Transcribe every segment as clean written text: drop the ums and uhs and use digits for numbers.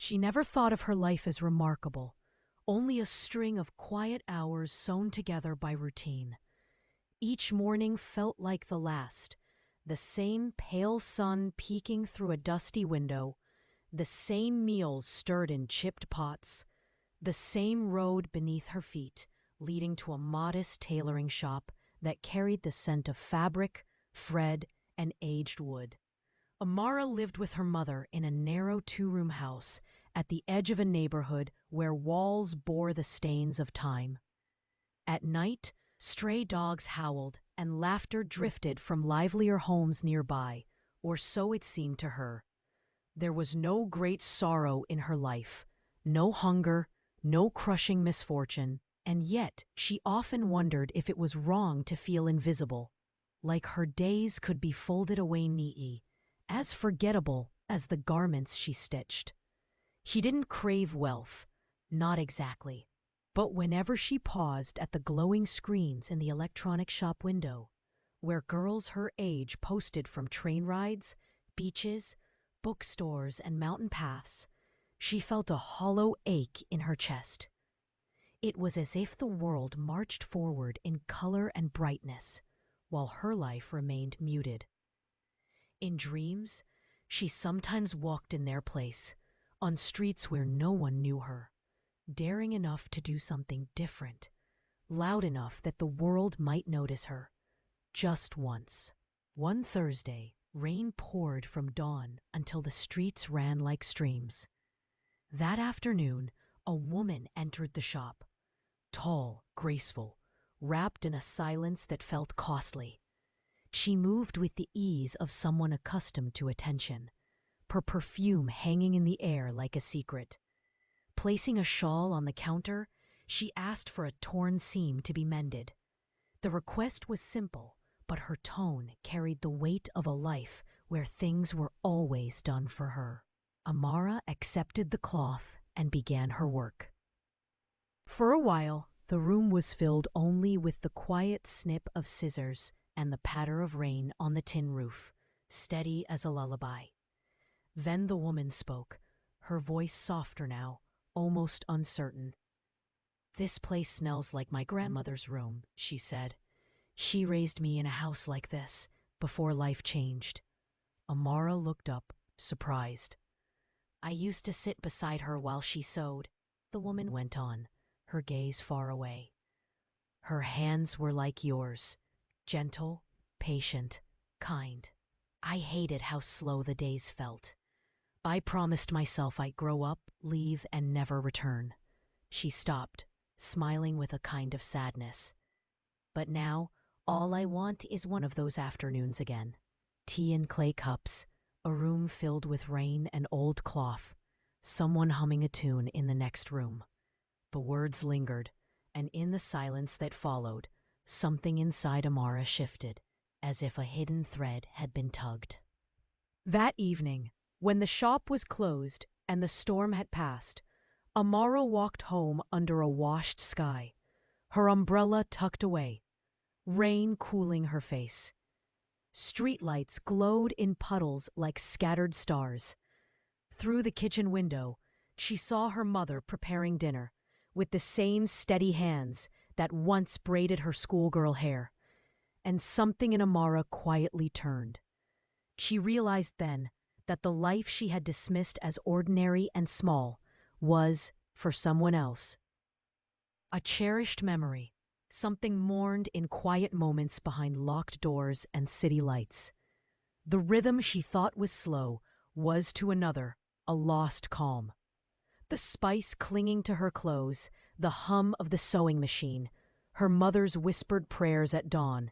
She never thought of her life as remarkable, only a string of quiet hours sewn together by routine. Each morning felt like the last, the same pale sun peeking through a dusty window, the same meals stirred in chipped pots, the same road beneath her feet, leading to a modest tailoring shop that carried the scent of fabric, thread, and aged wood. Amara lived with her mother in a narrow two-room house at the edge of a neighborhood where walls bore the stains of time. At night, stray dogs howled and laughter drifted from livelier homes nearby, or so it seemed to her. There was no great sorrow in her life, no hunger, no crushing misfortune, and yet she often wondered if it was wrong to feel invisible, like her days could be folded away neatly, as forgettable as the garments she stitched. She didn't crave wealth, not exactly, but whenever she paused at the glowing screens in the electronic shop window, where girls her age posted from train rides, beaches, bookstores, and mountain paths, she felt a hollow ache in her chest. It was as if the world marched forward in color and brightness, while her life remained muted. In dreams, she sometimes walked in their place, on streets where no one knew her, daring enough to do something different, loud enough that the world might notice her. Just once. One Thursday, rain poured from dawn until the streets ran like streams. That afternoon, a woman entered the shop, tall, graceful, wrapped in a silence that felt costly. She moved with the ease of someone accustomed to attention, her perfume hanging in the air like a secret. Placing a shawl on the counter, she asked for a torn seam to be mended. The request was simple, but her tone carried the weight of a life where things were always done for her. Amara accepted the cloth and began her work. For a while, the room was filled only with the quiet snip of scissors and the patter of rain on the tin roof, steady as a lullaby. Then the woman spoke, her voice softer now, almost uncertain. "This place smells like my grandmother's room," she said. "She raised me in a house like this, before life changed." Amara looked up, surprised. "I used to sit beside her while she sewed," the woman went on, her gaze far away. "Her hands were like yours, gentle, patient, kind. I hated how slow the days felt. I promised myself I'd grow up, leave, and never return." She stopped, smiling with a kind of sadness. "But now, all I want is one of those afternoons again. Tea in clay cups, a room filled with rain and old cloth, someone humming a tune in the next room." The words lingered, and in the silence that followed, something inside Amara shifted, as if a hidden thread had been tugged. That evening, when the shop was closed and the storm had passed, Amara walked home under a washed sky, her umbrella tucked away, rain cooling her face. Streetlights glowed in puddles like scattered stars. Through the kitchen window, she saw her mother preparing dinner, with the same steady hands that once braided her schoolgirl hair. And something in Amara quietly turned. She realized then that the life she had dismissed as ordinary and small was, for someone else, a cherished memory, something mourned in quiet moments behind locked doors and city lights. The rhythm she thought was slow was to another a lost calm. The spice clinging to her clothes, the hum of the sewing machine, her mother's whispered prayers at dawn.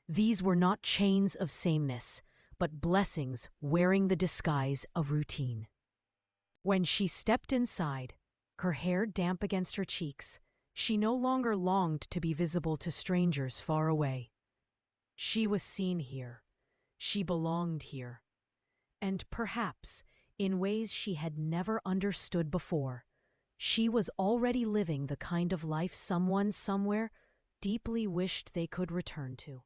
These were not chains of sameness, but blessings wearing the disguise of routine. When she stepped inside, her hair damp against her cheeks, she no longer longed to be visible to strangers far away. She was seen here. She belonged here. And perhaps, in ways she had never understood before, she was already living the kind of life someone somewhere deeply wished they could return to.